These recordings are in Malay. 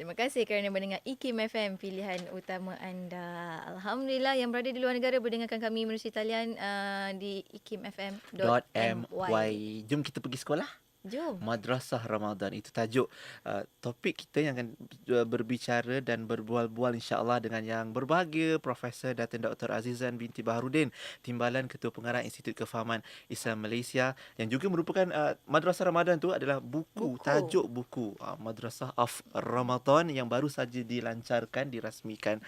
Terima kasih kerana mendengar IKIM FM, pilihan utama anda. Alhamdulillah yang berada di luar negara mendengarkan kami menerusi talian di ikimfm.my. .my. Jom kita pergi sekolah. Jom. Madrasah Ramadan, itu tajuk topik kita yang akan berbicara dan berbual-bual insya-Allah dengan yang berbahagia Profesor Datin Dr. Azizan binti Baharudin, Timbalan Ketua Pengarah Institut Kefahaman Islam Malaysia, yang juga merupakan Madrasah Ramadan tu adalah buku. Tajuk buku Madrasah of Ramadan yang baru saja dilancarkan, dirasmikan,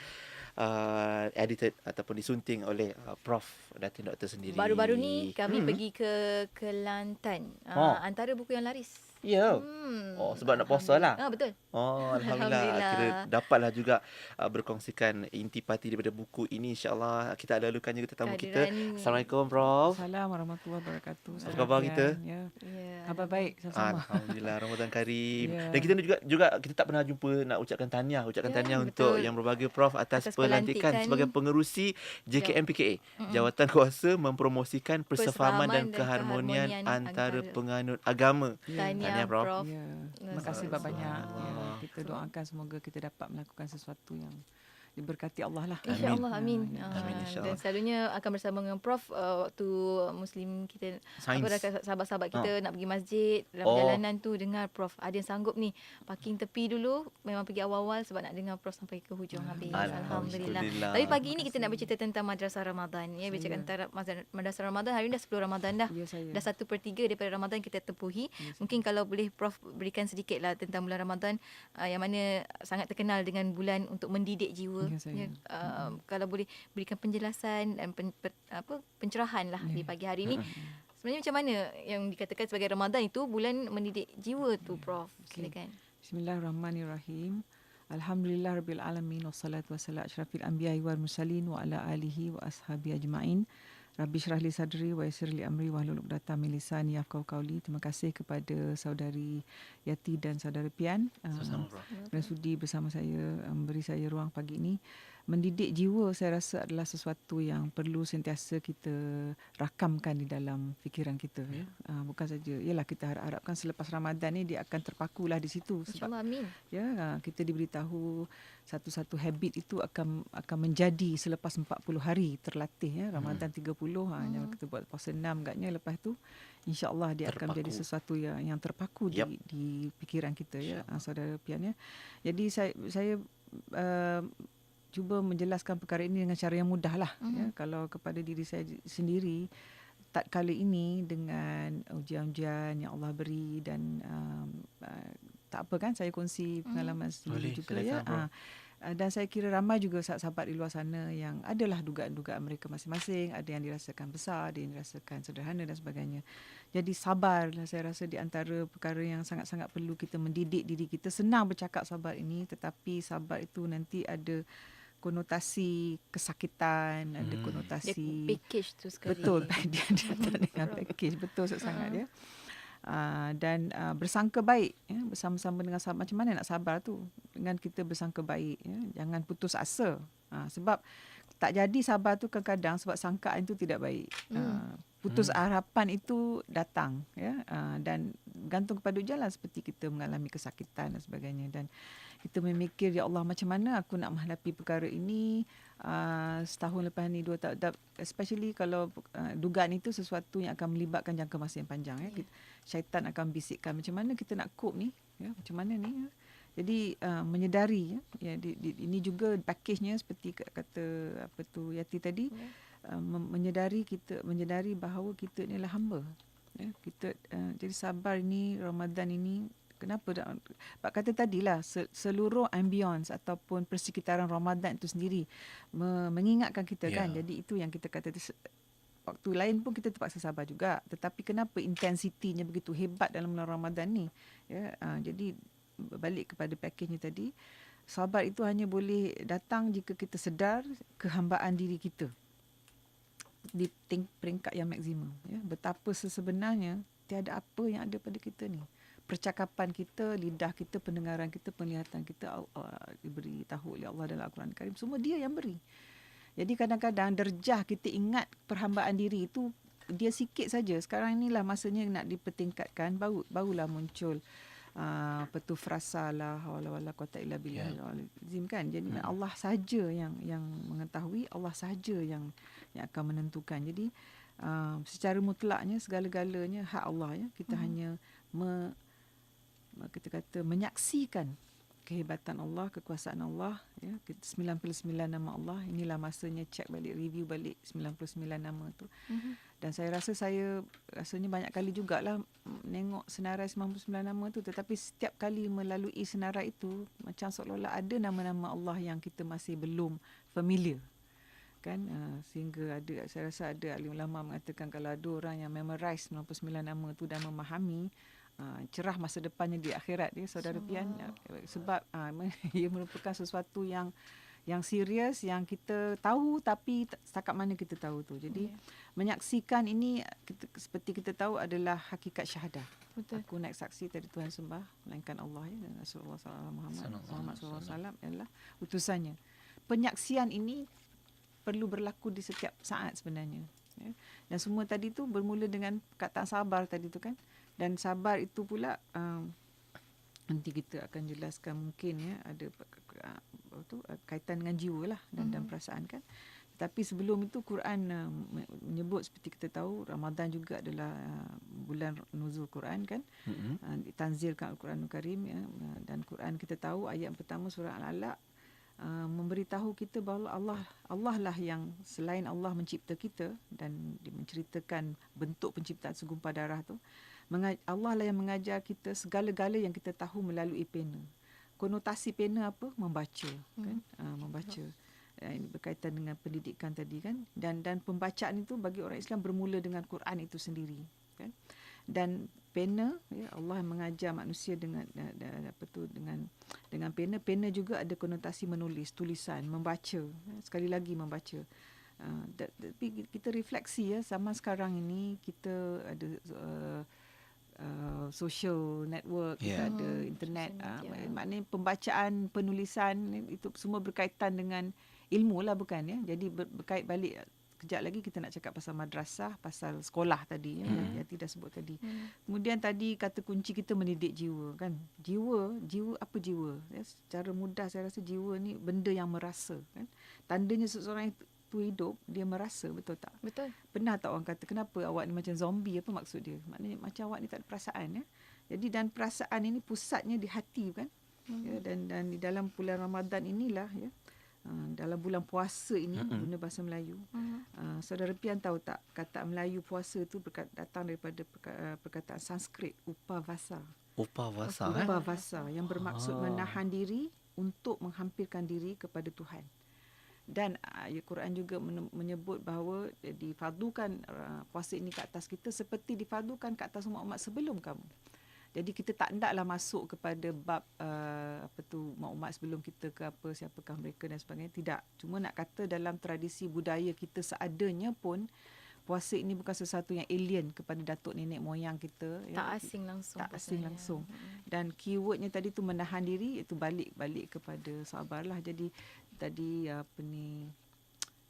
edited ataupun disunting oleh Prof Datin Doktor sendiri. Baru-baru ni kami pergi ke Kelantan. Antara buku yang laris. Ya. Oh, sebab nak puasa lah. Betul. Oh, Alhamdulillah. Kira dapatlah juga berkongsikan intipati daripada buku ini. InsyaAllah kita ada lalukan juga tetamu kita. Assalamualaikum, Prof. Assalamualaikum warahmatullahi wabarakatuh. Apa khabar kita? Ya. Khabar baik sama-sama. Alhamdulillah, Ramadan Karim. Dan kita juga kita tak pernah jumpa nak ucapkan tahniah untuk yang berbahagia Prof atas pelantikan sebagai pengerusi JKM PKA. Jawatan Kuasa Mempromosikan Persefahaman dan Keharmonian Antara Penganut Agama. Tahniah, Prof. Ya. Terima kasih banyak. Ya. Kita doakan semoga kita dapat melakukan sesuatu yang diberkati Allah lah. InsyaAllah, amin. Amin, dan selalunya akan bersama dengan Prof waktu Muslim kita, sahabat-sahabat kita nak pergi masjid, dalam perjalanan tu dengar Prof, ada yang sanggup ni parking tepi dulu, memang pergi awal-awal sebab nak dengar Prof sampai ke hujung habis. Alhamdulillah. Tapi pagi ini kita nak bercerita tentang Madrasah Ramadan. Ya, bercakap tentang Madrasah Ramadan. Hari ni dah 10 Ramadan dah. Dah 1/3 daripada Ramadan kita tempuhi. Mungkin kalau boleh Prof berikan sedikit lah tentang bulan Ramadan, yang mana sangat terkenal dengan bulan untuk mendidik jiwa. Kalau boleh berikan penjelasan dan pencerahan lah di pagi hari ni. Sebenarnya macam mana yang dikatakan sebagai Ramadan itu bulan mendidik jiwa tu, Prof? Silakan. Bismillahirrahmanirrahim. Alhamdulillah rabbil alamin wassalatu wassalamu asyrafil anbiya'i wal mursalin wa ala alihi wa ashabi ajma'in. Rabbi syrah li sadri wa yassir li amri wahlul 'uqdatam min lisani yafqahu qawli. Terima kasih kepada saudari Yati dan saudara Pian kerana sudi bersama saya, memberi saya ruang pagi ini. Mendidik jiwa saya rasa adalah sesuatu yang perlu sentiasa kita rakamkan di dalam fikiran kita, ya. Bukan saja ialah kita harapkan selepas Ramadan ni dia akan terpakulah di situ, sebab amin. Ya, kita diberitahu satu-satu habit itu akan menjadi selepas 40 hari terlatih, ya. Ramadan 30, kita buat puasa 6 agaknya, lepas tu insya-Allah dia akan menjadi sesuatu yang terpaku di fikiran kita, ya, saudara Pian, ya. Jadi saya cuba menjelaskan perkara ini dengan cara yang mudah lah. Ya. Kalau kepada diri saya sendiri, tak kali ini dengan ujian-ujian yang Allah beri dan tak apa kan, saya kongsi pengalaman sendiri juga, ya. Dan saya kira ramai juga sahabat-sahabat di luar sana yang adalah dugaan-dugaan mereka masing-masing. Ada yang dirasakan besar, ada yang dirasakan sederhana dan sebagainya. Jadi sabarlah, saya rasa di antara perkara yang sangat-sangat perlu kita mendidik diri kita. Senang bercakap sabar ini, tetapi sabar itu nanti ada konotasi kesakitan, ada konotasi dia package tu sekali. Betul, dia datang dengan package, betul sangat, ya. Dan bersangka baik, ya, bersama-sama dengan sahabat. Macam mana nak sabar tu? Dengan kita bersangka baik, ya. Jangan putus asa. Sebab tak jadi sabar tu kadang-kadang sebab sangkaan itu tidak baik. Putus harapan itu datang, ya. Dan gantung kepada jalan seperti kita mengalami kesakitan dan sebagainya, dan kita memikir, ya Allah, macam mana aku nak menghadapi perkara ini setahun lepas ni, 2 tahun, especially kalau dugaan itu sesuatu yang akan melibatkan jangka masa yang panjang, ya. Syaitan akan bisikkan macam mana kita nak cope ni, ya, macam mana ni, ya. Jadi menyedari, ya, ini juga package-nya seperti kata Yati tadi, menyedari bahawa kita ni adalah hamba, ya. Kita jadi sabar ini, Ramadan ini. Kenapa? Pak kata tadilah, seluruh ambience ataupun persekitaran Ramadan itu sendiri mengingatkan kita, kan. Jadi itu yang kita kata, waktu lain pun kita terpaksa sabar juga. Tetapi kenapa intensitinya begitu hebat dalam bulan Ramadan ni, ya. Jadi balik kepada pakejnya tadi, sabar itu hanya boleh datang jika kita sedar kehambaan diri kita di peringkat yang maksimum, ya. Betapa sebenarnya tiada apa yang ada pada kita ni. Percakapan kita, lidah kita, pendengaran kita, penglihatan kita, diberi tahu oleh Allah dalam Al-Quran Karim, semua Dia yang beri. Jadi kadang-kadang derjah kita ingat perhambaan diri itu dia sikit saja. Sekarang inilah masanya nak dipertingkatkan, barulah muncul apa tu frasa la haula wala quwata illa billah azim kan. Jadi Allah saja yang mengetahui, Allah saja yang akan menentukan. Jadi secara mutlaknya segala-galanya hak Allah ya. Kita hanya kita kata menyaksikan kehebatan Allah, kekuasaan Allah ya. 99 nama Allah. Inilah masanya cek balik, review balik 99 nama tu. Dan saya rasa rasanya banyak kali jugalah menengok senarai 99 nama tu, tetapi setiap kali melalui senarai itu macam seolah-olah ada nama-nama Allah yang kita masih belum familiar kan. Sehingga saya rasa ada ahli ulama mengatakan kalau ada orang yang memorize 99 nama tu dan memahami, cerah masa depannya di akhirat dia, saudara Pian. Sebab ia merupakan sesuatu yang serius, yang kita tahu tapi setakat mana kita tahu tu. Jadi menyaksikan ini seperti kita tahu adalah hakikat syahadah. Betul. Aku naik saksi tadi Tuhan sembah melainkan Allah ya, dan Rasulullah Muhammad SAW adalah utusannya. Penyaksian ini perlu berlaku di setiap saat sebenarnya ya. Dan semua tadi tu bermula dengan perkataan sabar tadi tu kan. Dan sabar itu pula nanti kita akan jelaskan mungkin ya, ada kaitan dengan jiwa lah dan perasaan kan. Tapi sebelum itu Quran menyebut, seperti kita tahu, Ramadan juga adalah bulan nuzul Quran kan. Ditanzilkan Al-Quranul Karim ya. Dan Quran kita tahu ayat pertama surah Al-Alaq memberitahu kita bahawa Allah lah yang, selain Allah mencipta kita dan menceritakan bentuk penciptaan segumpal darah tu, Allah lah yang mengajar kita segala-gala yang kita tahu melalui pena. Konotasi pena apa? Membaca kan. Membaca. Ini berkaitan dengan pendidikan tadi kan. Dan pembacaan itu bagi orang Islam bermula dengan Quran itu sendiri kan. Dan pena ya, Allah yang mengajar manusia dengan pena. Pena juga ada konotasi menulis, tulisan, membaca. Sekali lagi membaca. Tapi kita refleksi ya, sama sekarang ini kita ada social network, kita ada internet, maknanya pembacaan, penulisan itu semua berkaitan dengan ilmu lah bukan ya. Jadi berkait balik. Kejap lagi kita nak cakap pasal madrasah, pasal sekolah tadi yang tidak sebut tadi. Kemudian tadi kata kunci kita mendidik jiwa kan. Jiwa apa jiwa? Ya, secara mudah saya rasa jiwa ni benda yang merasa kan. Tandanya seseorang itu hidup, dia merasa, betul tak? Betul. Pernah tak orang kata kenapa awak ni macam zombie, apa maksud dia? Maknanya macam awak ni tak ada perasaan ya. Jadi dan perasaan ini pusatnya di hati kan. Ya, dan di dalam bulan Ramadan inilah ya. Dalam bulan puasa ini guna bahasa Melayu. Saudara Pian tahu tak kata Melayu puasa tu datang daripada perkataan Sanskrit upavasa. Upavasa yang bermaksud menahan diri untuk menghampirkan diri kepada Tuhan. Dan ayat Quran juga menyebut bahawa difardukan puasa ini ke atas kita seperti difardukan ke atas umat sebelum kamu. Jadi kita tak hendaklah masuk kepada bab umat sebelum kita ke apa, siapakah mereka dan sebagainya. Tidak. Cuma nak kata dalam tradisi budaya kita seadanya pun puasa ini bukan sesuatu yang alien kepada datuk nenek moyang kita. Tak asing langsung. Tak asing langsung. Dan keywordnya tadi tu menahan diri, itu balik kepada sabarlah. Jadi tadi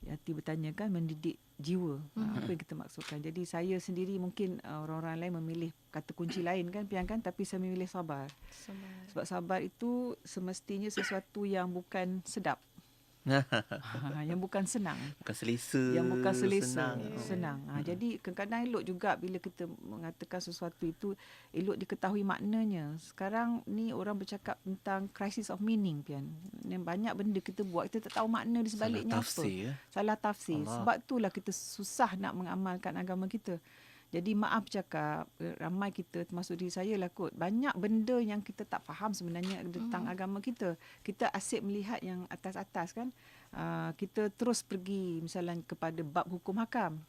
Yati bertanya kan mendidik jiwa. Apa yang kita maksudkan. Jadi saya sendiri mungkin orang-orang lain memilih kata kunci lain kan Pian kan, tapi saya memilih sabar. Sebab sabar itu semestinya sesuatu yang bukan sedap. Yang bukan senang. Bukan selesa. Yang bukan selesa. Senang. Jadi kadang-kadang elok juga bila kita mengatakan sesuatu itu elok diketahui maknanya. Sekarang ni orang bercakap tentang crisis of meaning Pian. Banyak benda kita buat kita tak tahu makna di sebaliknya apa. Salah tafsir. Sebab itulah kita susah nak mengamalkan agama kita. Jadi maaf cakap, ramai kita termasuk diri saya lah kot, banyak benda yang kita tak faham sebenarnya tentang agama kita. Kita asyik melihat yang atas-atas kan. Kita terus pergi misalnya kepada bab hukum hakam.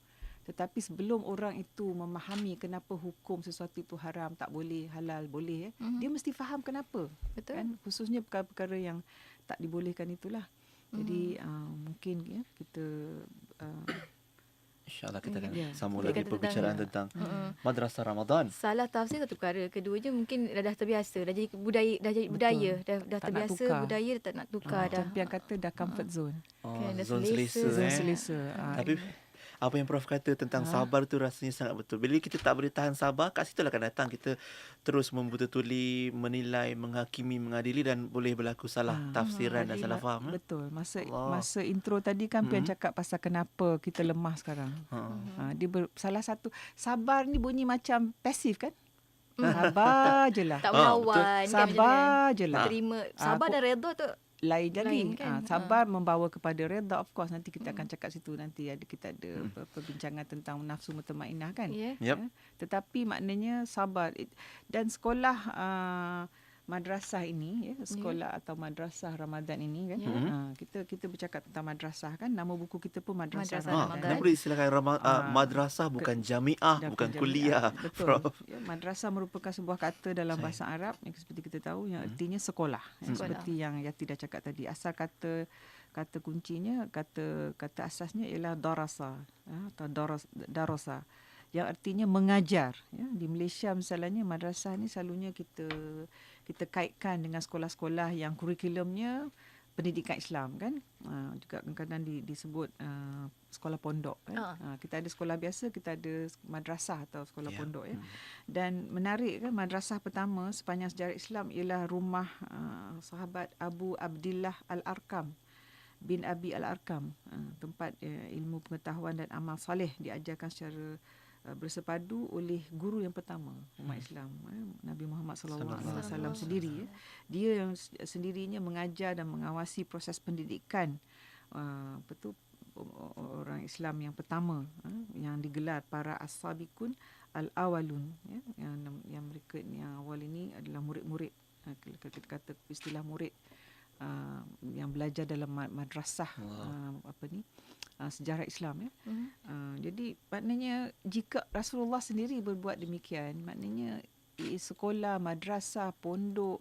Tetapi sebelum orang itu memahami kenapa hukum sesuatu itu haram, tak boleh, halal, boleh, dia mesti faham kenapa. Betul. Kan? Khususnya perkara-perkara yang tak dibolehkan itulah. Jadi mungkin ya, kita... InsyaAllah kita akan sambung lagi perbicaraan tentang Madrasah Ramadan. Salah tafsir satu perkara. Keduanya mungkin dah terbiasa. Dah jadi budaya. Dah terbiasa budaya, dah tak nak tukar. Macam Pian kata dah comfort zone. Zone selesa. Selesa. Tapi Apa yang Prof kata tentang sabar tu rasanya sangat betul. Bila kita tak boleh tahan sabar, kat situ lah akan datang kita terus membetul-tuli, menilai, menghakimi, mengadili dan boleh berlaku salah tafsiran dan Tadi salah faham. betul. Allah. Masa intro tadi kan Pian cakap pasal kenapa kita lemah sekarang. Salah satu sabar ni bunyi macam pasif kan? Sabar je lah. Tak melawan. Kan, Sabar je lah. Terima. Sabar dan redha tu Lain lagi. lain kan? Sabar membawa kepada redha, of course. Nanti kita akan cakap situ. Nanti kita ada perbincangan tentang nafsu mutmainnah kan. Yeah. Yep. Tetapi maknanya sabar. Dan sekolah madrasah ini, sekolah atau madrasah Ramadan ini kan. Kita bercakap tentang madrasah kan. Nama buku kita pun Madrasah Madrasah Ramadan. Ramadan. Kenapa diistilahkan madrasah bukan jamiah, bukan kuliah, Betul. Prof? Madrasah merupakan sebuah kata dalam bahasa Arab yang seperti kita tahu yang artinya sekolah. Seperti yang Yati dah cakap tadi. Asal kata kuncinya, kata asasnya ialah darasa atau darasa yang artinya mengajar. Di Malaysia misalnya madrasah ni selalunya kita kaitkan dengan sekolah-sekolah yang kurikulumnya pendidikan Islam kan. Juga kadang-kadang disebut sekolah pondok kan. Kita ada sekolah biasa, kita ada madrasah atau sekolah pondok ya. Dan menarik kan, madrasah pertama sepanjang sejarah Islam ialah rumah sahabat Abu Abdillah Al-Arkam bin Abi Al-Arkam. Tempat ilmu pengetahuan dan amal soleh diajarkan secara bersepadu oleh guru yang pertama umat Islam, Nabi Muhammad sallallahu alaihi wasallam sendiri. Dia yang sendirinya mengajar dan mengawasi proses pendidikan orang Islam yang pertama, yang digelar para as-sabiqun al-awwalun, yang mereka yang awal ini adalah murid-murid, kita kata istilah murid yang belajar dalam madrasah sejarah Islam ya. Jadi maknanya jika Rasulullah sendiri berbuat demikian, maknanya sekolah, madrasah, pondok,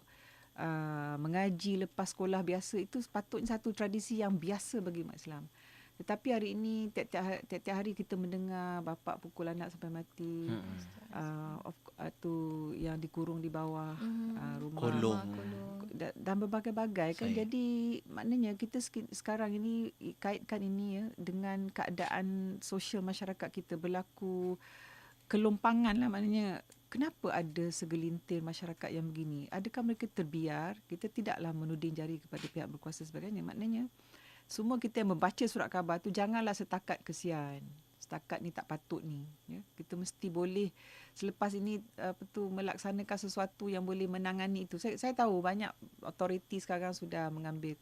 mengaji lepas sekolah biasa itu sepatutnya satu tradisi yang biasa bagi umat Islam. Tetapi hari ini tiap-tiap hari kita mendengar bapa pukul anak sampai mati, tu yang dikurung di bawah rumah, Kolong. dan berbagai-bagai kan. Jadi maknanya kita sekarang ini kaitkan ini ya dengan keadaan sosial masyarakat kita, berlaku kelompangan lah. Maknanya kenapa ada segelintir masyarakat yang begini? Adakah mereka terbiar? Kita tidaklah menuding jari kepada pihak berkuasa sebagainya. Maknanya semua kita yang membaca surat khabar tu janganlah setakat kesian, setakat ni tak patut ni ya. Kita mesti boleh selepas ini melaksanakan sesuatu yang boleh menangani itu. Saya tahu banyak autoriti sekarang sudah mengambil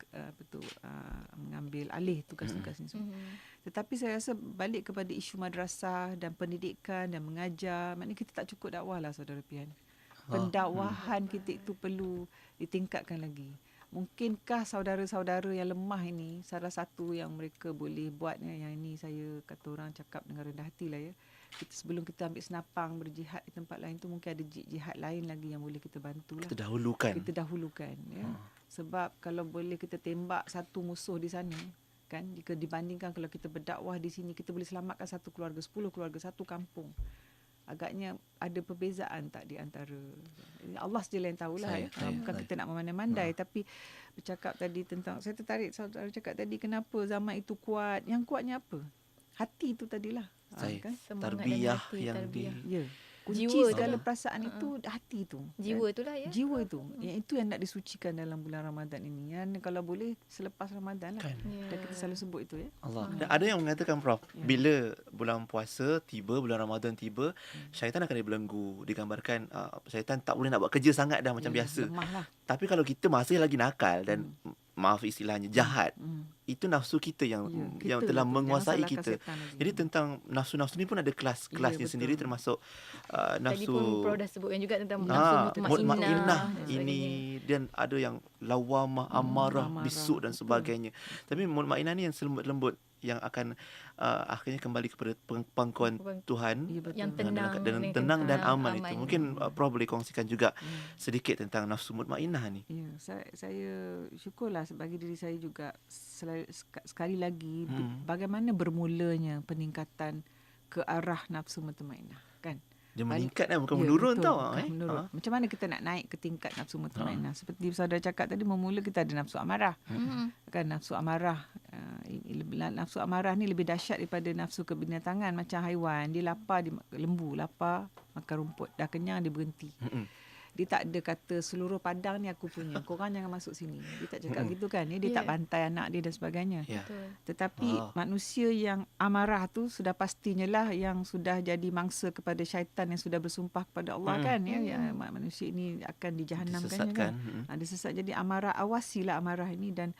mengambil alih tugas-tugas ini semua. Tetapi saya rasa balik kepada isu madrasah dan pendidikan dan mengajar, maknanya kita tak cukup dakwah lah saudara Pian. Pendakwahan kita itu perlu ditingkatkan lagi. Mungkinkah saudara-saudara yang lemah ini, salah satu yang mereka boleh buat, yang ini saya kata orang cakap dengan rendah hati lah ya. Sebelum kita ambil senapang berjihad di tempat lain tu, mungkin ada jihad lain lagi yang boleh kita bantu lah. Kita dahulukan ya. Sebab kalau boleh kita tembak satu musuh di sana kan, jika dibandingkan kalau kita berdakwah di sini, kita boleh selamatkan satu keluarga, 10 keluarga, satu kampung. Agaknya ada perbezaan tak di antara, Allah saja yang tahulah ya. Bukan kita nak memandai-mandai, tapi bercakap tadi tentang, saya tertarik saudara cakap tadi, kenapa zaman itu kuat? Yang kuatnya apa? Hati itu tadilah. Kan? Tarbiyah yang ya. Kunci Jiwa segala perasaan itu hati itu. Jiwa itulah ya. Jiwa itu. Yang itu yang nak disucikan dalam bulan Ramadan ini. Yang kalau boleh selepas Ramadan lah. Kan. Dan kita selalu sebut itu ya. Allah. Dan ada yang mengatakan Prof, bila bulan puasa tiba, bulan Ramadan tiba, syaitan akan dibelenggu. Digambarkan syaitan tak boleh nak buat kerja sangat dah macam biasa. Lemah lah. Tapi kalau kita masih lagi nakal dan maaf istilahnya jahat, itu nafsu kita yang telah menguasai kita. Jadi tentang nafsu-nafsu ni pun ada kelas-kelasnya sendiri, termasuk nafsu. Tadi pun Prof dah sebutkan juga tentang nafsu mutmainnah ini, dan ada yang lawamah, amarah, bisuk dan sebagainya. Tapi mutmainnah ni yang selembut-lembut, yang akan akhirnya kembali kepada pangkuan Tuhan, yang tenang dan aman itu. Mungkin Prof boleh kongsikan juga sedikit tentang nafsu mutmainnah ni. Ya, saya syukurlah bagi diri saya juga sekali lagi bagaimana bermulanya peningkatan ke arah nafsu mutmainnah kan. Dia meningkat kan, bukan menurun betul, tau. Menurun. Macam mana kita nak naik ke tingkat nafsu mutmainnah? Seperti saudara cakap tadi, memula kita ada nafsu amarah. Kan nafsu amarah Nafsu amarah ni lebih dahsyat daripada nafsu kebinatangan. Macam haiwan, dia lapar, lembu lapar makan rumput, dah kenyang dia berhenti. Dia tak ada kata seluruh padang ni aku punya, korang jangan masuk sini. Dia tak cakap gitu kan. Dia tak bantai anak dia dan sebagainya. Tetapi manusia yang amarah tu sudah pastinya lah yang sudah jadi mangsa kepada syaitan yang sudah bersumpah kepada Allah kan. Ya, manusia ini akan dijahanamkan kan. Ada sesat. Jadi amarah, awasilah amarah ini. Dan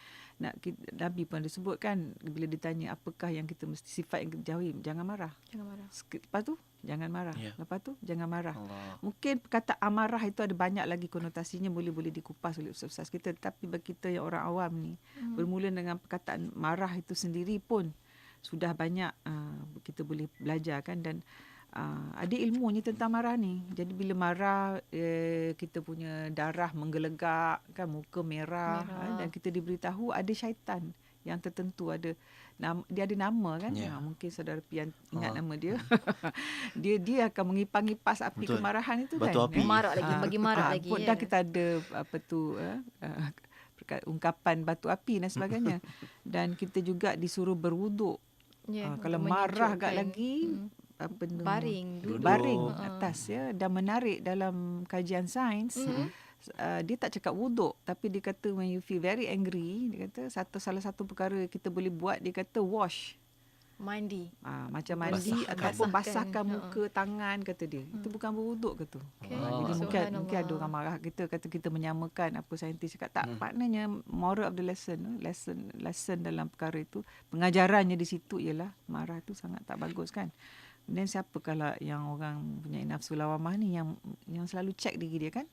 Nabi pun ada sebut kan, bila ditanya apakah yang kita mesti, sifat yang kita jauhi, jangan marah. Lepas tu jangan marah. Lepas tu jangan marah. Mungkin kata amarah itu ada banyak lagi konotasinya, boleh dikupas oleh ustaz-ustaz kita. Tapi bagi kita yang orang awam ni, bermula dengan perkataan marah itu sendiri pun sudah banyak kita boleh belajar kan. Dan ada ilmunya tentang marah ni. Jadi bila marah, kita punya darah menggelegak kan, muka merah. Dan kita diberitahu ada syaitan yang tertentu, dia ada nama kan. Mungkin saudara Pian ingat nama dia. dia akan mengipas api kemarahan itu batu kan. Api. Marah lagi, bagi marah lagi. Dan kita ada ungkapan batu api dan sebagainya. Dan kita juga disuruh berwuduk. Kalau marah agak lagi, baring atas dan menarik. Dalam kajian sains, dia tak cakap wuduk, tapi dia kata when you feel very angry, dia kata salah satu perkara kita boleh buat, dia kata wash, mandi. Macam mandi ataupun basahkan muka, tangan, kata dia. Itu bukan berwuduk ke tu. Jadi mungkin ada orang marah kita, kata kita menyamakan apa saintis cakap. Tak, maknanya moral of the lesson dalam perkara itu, pengajarannya di situ ialah marah itu sangat tak bagus kan. Dan siapa kalau yang orang punya nafsu lawamah ni yang selalu check diri dia kan.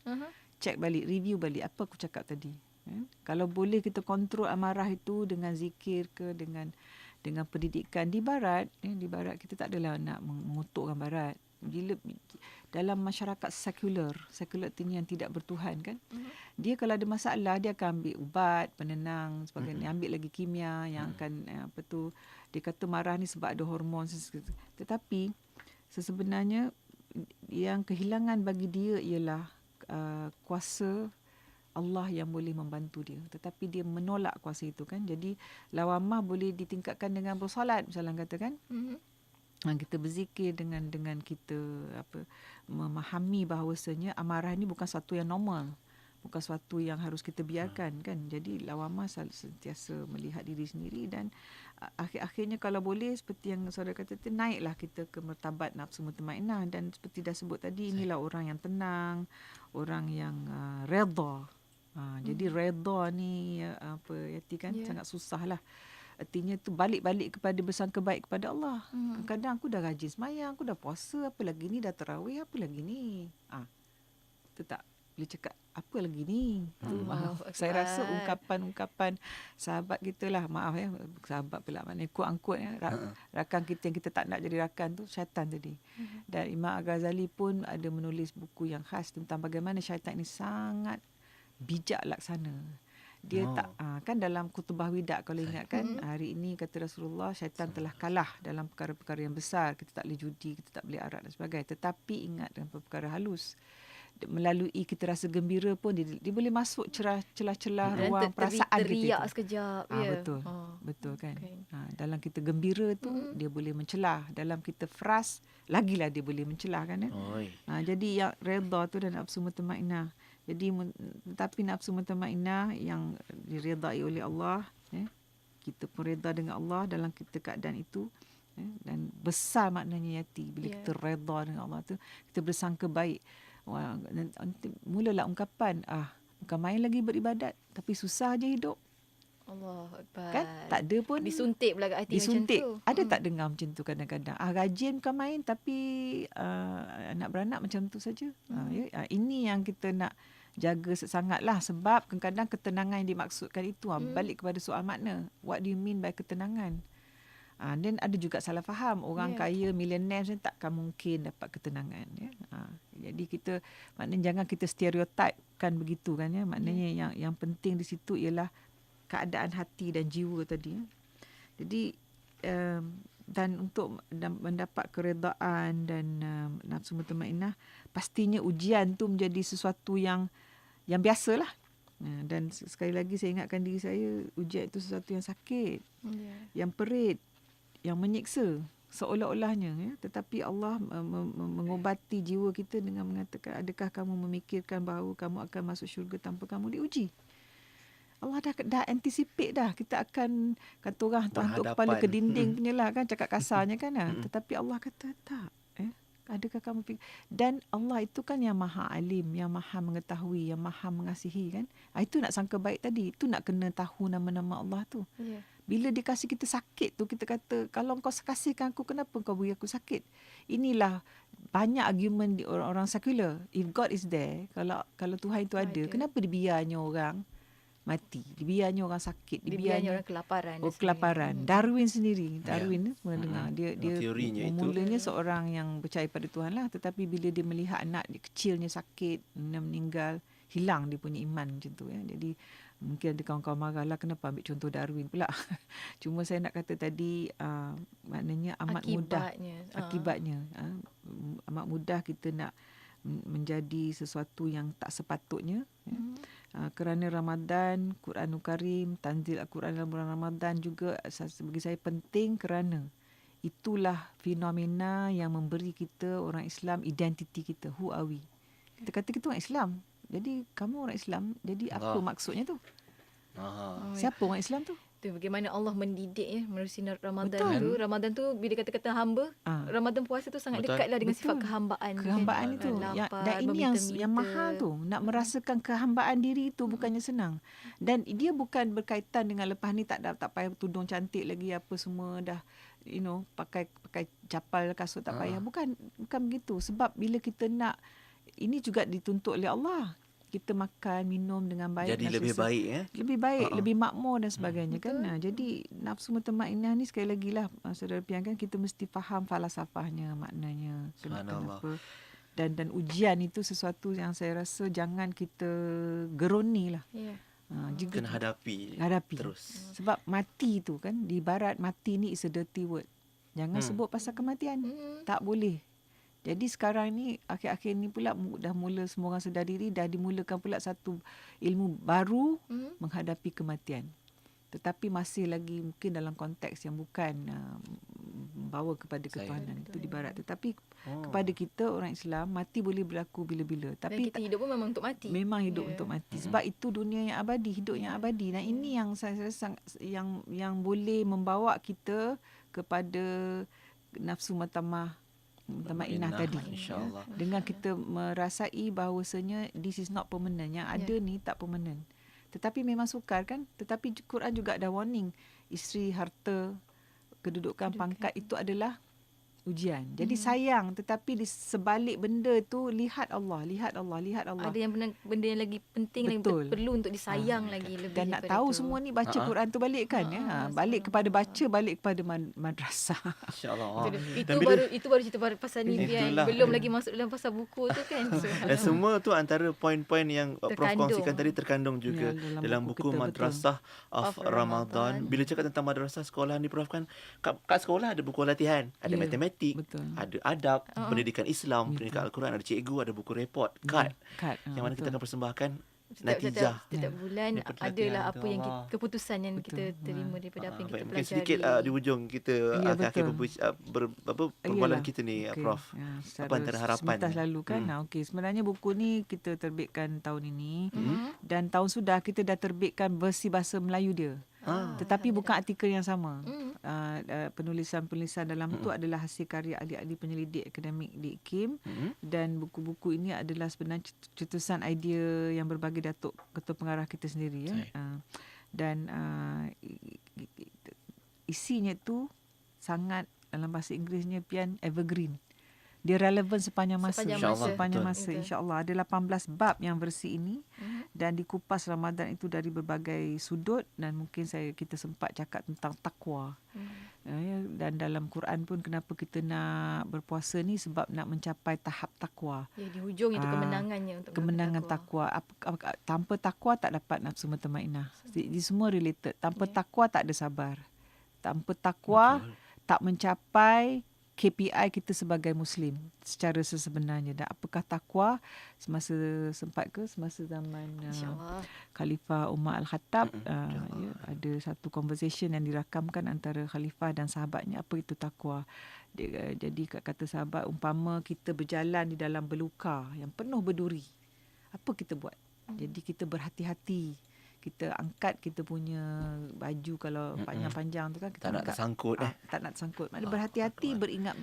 Check balik, review balik apa aku cakap tadi. Kalau boleh kita kontrol amarah itu dengan zikir ke, dengan pendidikan. Di barat kita tak adalah nak mengutukkan barat. Bila dalam masyarakat sekular artinya yang tidak bertuhan kan, dia kalau ada masalah dia akan ambil ubat penenang sebagainya, ambil lagi kimia yang akan dia kata marah ni sebab ada hormon. Tetapi sebenarnya yang kehilangan bagi dia ialah kuasa Allah yang boleh membantu dia, tetapi dia menolak kuasa itu kan. Jadi lawamah boleh ditingkatkan dengan bersolat misalnya katakan. Kita berzikir dengan kita memahami bahawasanya amarah ni bukan satu yang normal, bukan suatu yang harus kita biarkan kan. Jadi lawamah sentiasa melihat diri sendiri. Dan akhir-akhirnya kalau boleh, seperti yang saudara kata, naiklah kita ke martabat nafsu mutmainnah. Dan seperti dah sebut tadi, inilah orang yang tenang, orang yang redha. Jadi redha ni Yati kan, sangat susah lah. Artinya tu balik kepada bersangka baik kepada Allah. Kadang aku dah rajin semayang, aku dah puasa, apa lagi ni, dah tarawih, apa lagi ni. Tu tak boleh cakap apa lagi ni. Saya rasa ungkapan sahabat kita lah, maaf ya, sahabat pula maknanya quote-unquote ya, rakan kita yang kita tak nak jadi rakan tu syaitan tadi. Dan Imam Al-Ghazali pun ada menulis buku yang khas tentang bagaimana syaitan ini sangat bijak laksana. Dia tak kan dalam Kutubah Wida kalau ingat kan, hari ini kata Rasulullah, syaitan telah kalah dalam perkara-perkara yang besar. Kita tak boleh judi, kita tak boleh arak dan sebagainya. Tetapi ingat dalam perkara halus, melalui kita rasa gembira pun dia boleh masuk celah-celah ruang perasaan kita teriak itu. Sekejap. Betul kan. Dalam kita gembira tu dia boleh mencelah, dalam kita fras lagilah dia boleh mencelah kan. Jadi yang redha tu dan nafsu mutmainnah. Jadi tetapi nafsu mutmainnah yang diredai oleh Allah, kita pun redha dengan Allah dalam kita keadaan itu. Dan besar maknanya Yati bila kita redha dengan Allah tu, kita bersangka baik. Mulalah ungkapan, bukan main lagi beribadat, tapi susah aja hidup. Allah Akbar. Kan tak ada pun disuntik pula kat hati disuntik. macam tu. Ada tak dengar macam tu kadang-kadang? Rajin bukan main, tapi anak beranak macam tu saja. Ini yang kita nak jaga sangatlah, sebab kadang-kadang ketenangan yang dimaksudkan itu balik kepada soal makna. What do you mean by ketenangan? Dan ada juga salah faham, orang kaya millionaire takkan mungkin dapat ketenangan ya. Jadi kita maknanya jangan kita stereotipkan begitu kan ya. Maknanya yang penting di situ ialah keadaan hati dan jiwa tadi ya. Jadi dan untuk mendapat keredaan dan nafsu mutmainnah, pastinya ujian tu menjadi sesuatu yang biasalah. Dan sekali lagi saya ingatkan diri saya, ujian itu sesuatu yang sakit, yang perit, yang menyiksa seolah-olahnya, ya. Tetapi Allah mengobati jiwa kita dengan mengatakan, adakah kamu memikirkan bahawa kamu akan masuk syurga tanpa kamu diuji? Allah dah anticipate dah kita akan, kata orang hantuk kepala ke dinding punya lah kan, cakap kasarnya kan. Tetapi Allah kata tak. Adakah kamu fikir? Dan Allah itu kan yang maha alim, yang maha mengetahui, yang maha mengasihi kan. Itu nak sangka baik tadi. Itu nak kena tahu nama-nama Allah tu. Bila dia kasih kita sakit tu, kita kata, kalau kau kasihkan aku, kenapa kau beri aku sakit? Inilah banyak argument di orang-orang sekular. If God is there, kalau Tuhan itu ada, kenapa dibiarnya orang mati, dibiarnya orang sakit, dibiarnya orang kelaparan. Kelaparan. Darwin sendiri, Darwin pernah dengar, dia mulanya seorang yang percaya pada Tuhan lah, tetapi bila dia melihat anak dia kecilnya sakit, meninggal, hilang dia punya iman macam tu, ya. Jadi mungkin ada kawan-kawan marah lah, kenapa ambil contoh Darwin pula. Cuma saya nak kata tadi, maknanya amat akibatnya amat mudah kita nak menjadi sesuatu yang tak sepatutnya, ya. Kerana Ramadan, Quranul Karim, tanzil Al-Quran dalam bulan Ramadan juga bagi saya penting, kerana itulah fenomena yang memberi kita orang Islam identiti kita. Who are we? Kita kata kita orang Islam. Jadi kamu orang Islam, jadi apa maksudnya tu? Siapa orang Islam tu? Tu bagaimana Allah mendidik, ya, menerusi Ramadan tu. Ramadan tu bila kata-kata hamba, Ramadan puasa tu sangat dekatlah dengan sifat kehambaan. Kehambaan itu. Dan ini yang mahal tu. Nak merasakan kehambaan diri itu bukannya senang. Dan dia bukan berkaitan dengan lepas ni tak payah tudung cantik lagi apa semua dah, pakai capal kasut tak payah. Bukan begitu. Sebab bila kita nak, ini juga dituntut oleh Allah. Kita makan, minum dengan baik. Jadi lebih baik, ya? Lebih baik, lebih makmur dan sebagainya. Kan. Jadi nafsu mutmainnah ni sekali lagi lah, saudara Pian, kan, kita mesti faham falsafahnya, maknanya. Kenapa. Dan ujian itu sesuatu yang saya rasa jangan kita geroni lah. Kena hadapi terus. Sebab mati tu kan, di barat mati ni is a dirty word. Jangan sebut pasal kematian. Tak boleh. Jadi sekarang ni, akhir-akhir ni pula dah mula semua orang sedar diri, dah dimulakan pula satu ilmu baru menghadapi kematian. Tetapi masih lagi mungkin dalam konteks yang bukan bawa kepada ketuhanan itu di barat. Tetapi kepada kita orang Islam, mati boleh berlaku bila-bila. Tapi kita hidup pun memang untuk mati. Memang hidup untuk mati. Sebab itu dunia yang abadi, hidup yang abadi. Dan ini yang saya rasa yang boleh membawa kita kepada nafsu mutmainnah tadi, insyaAllah. Dengan kita merasai bahawasanya this is not permanent, yang ada ni tak permanent. Tetapi memang sukar kan. Tetapi Quran juga ada warning, isteri, harta, kedudukan, pangkat itu adalah ujian. Jadi sayang, tetapi di sebalik benda tu lihat Allah. Ada yang benda yang lagi penting, lagi perlu untuk disayang lagi lebih. Dan nak tahu semua ni, baca Quran tu balik kan, balik kepada baca, balik kepada madrasah. InsyaAllah. Itu baru cerita pasal ni, belum lagi masuk dalam pasal buku tu kan. Dan semua tu antara poin-poin yang Prof kongsikan tadi terkandung juga dalam buku Madrasah of Ramadan. Bila cakap tentang madrasah, sekolah ni Prof, kan kat sekolah ada buku latihan, ada matematik, ada adab, pendidikan Islam, pendidikan Al-Quran, ada cikgu, ada buku report, kad yang mana kita akan persembahkan natijah. Setiap bulan adalah apa yang keputusan yang kita terima daripada apa yang kita pelajari. Mungkin sedikit di hujung kita akhir perbualan kita ni, Prof. Apa antara harapan? Sebentar lalu kan. Okey, sebenarnya buku ni kita terbitkan tahun ini, dan tahun sudah kita dah terbitkan versi bahasa Melayu dia. Tetapi bukan artikel yang sama. Penulisan-penulisan dalam itu adalah hasil karya ahli-ahli penyelidik akademik di IKIM, dan buku-buku ini adalah sebenarnya cetusan idea yang berbagi Datuk Ketua Pengarah kita sendiri, ya. Dan isinya tu sangat, dalam bahasa Inggerisnya Pian, evergreen. Dia relevan sepanjang masa. InsyaAllah. Ada 18 bab yang versi ini, dan dikupas Ramadan itu dari berbagai sudut, dan mungkin kita sempat cakap tentang takwa. Dan dalam Quran pun, kenapa kita nak berpuasa ni, sebab nak mencapai tahap takwa. Di hujung itu kemenangannya untuk kemenangan takwa. Tanpa takwa tak dapat nafsu mutmainnah. Di semua related. Tanpa takwa tak ada sabar. Tanpa takwa tak mencapai KPI kita sebagai Muslim secara sebenarnya. Dan apakah takwa semasa sempat ke semasa zaman InsyaAllah. Khalifah Umar Al-Khattab, ya, ada satu conversation yang dirakamkan antara khalifah dan sahabatnya, apa itu takwa. Jadi kata sahabat, umpama kita berjalan di dalam belukar yang penuh berduri, apa kita buat? Jadi kita berhati-hati. Kita angkat kita punya baju kalau panjang-panjang tu kan, kita Tak nak angkat. tersangkut Tak nak tersangkut. Maknanya berhati-hati, beringat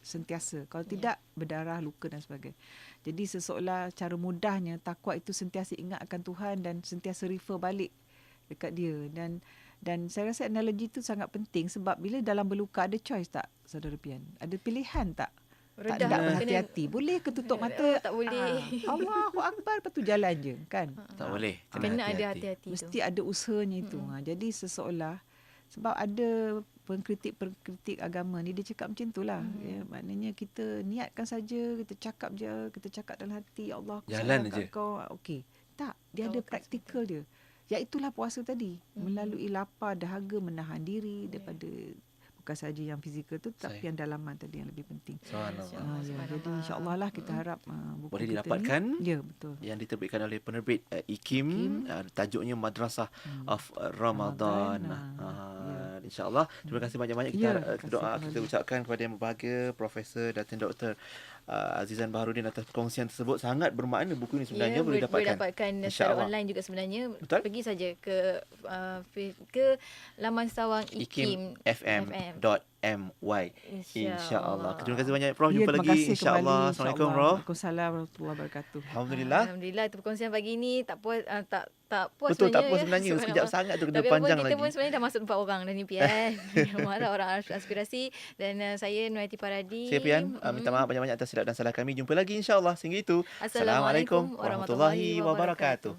sentiasa. Kalau tidak, berdarah, luka dan sebagainya. Jadi seseolah cara mudahnya takwa itu sentiasa ingat akan Tuhan dan sentiasa refer balik dekat dia. Dan saya rasa analogi itu sangat penting sebab bila dalam belukar ada choice tak, Saudara Pian? Ada pilihan tak? Tak Redah nak tu berhati-hati. Boleh ke tutup mata? Tak boleh. Allahu Akbar, lepas tu jalan je kan? Tak boleh. Kena ada hati-hati tu. Mesti ada usahanya itu. Jadi seseolah, sebab ada pengkritik agama ni, dia cakap macam tu lah. Ya, maknanya kita niatkan saja, kita cakap je, kita cakap dalam hati, ya Allah, aku Jalan sayang je. kat kau. Okey. Tak, dia ada praktikal dia. Iaitulah puasa tadi. Melalui lapar, dahaga, menahan diri daripada bukan saja yang fizikal tu, tapi yang dalaman tadi yang lebih penting. Subhanallah. Ya, jadi insya-Allah lah kita harap buku Boleh kita didapatkan. ni, ya betul. Yang diterbitkan oleh penerbit IKIM, tajuknya Madrasah of Ramadan. InsyaAllah. Terima kasih banyak-banyak kita doa kita ucapkan kepada yang berbahagia Profesor Datin Dr. Azizan Baharudin atas perkongsian tersebut. Sangat bermakna buku ini sebenarnya, boleh dapatkan secara online juga sebenarnya. Betul. Pergi saja ke laman sawang ikimfm.my. InsyaAllah. Terima kasih banyak Prof. Ya, Jumpa terima lagi kasih insyaAllah. kembali, Assalamualaikum insyaAllah. Prof. Waalaikumsalam warahmatullahi wabarakatuh. Alhamdulillah. Alhamdulillah itu perkongsian pagi ni tak puas tak puas Betul, tak sebenarnya. puas sebenarnya. Sekejap sangat tu kena Tapi panjang kita lagi. pun sebenarnya dah masuk 4 orang dah ni Pian. Marah orang aspirasi dan saya Nuaiti Paradi. Saya Pian, minta maaf banyak-banyak atas silap dan salah kami. Jumpa lagi insyaAllah. Sehingga itu, Assalamualaikum warahmatullahi wabarakatuh.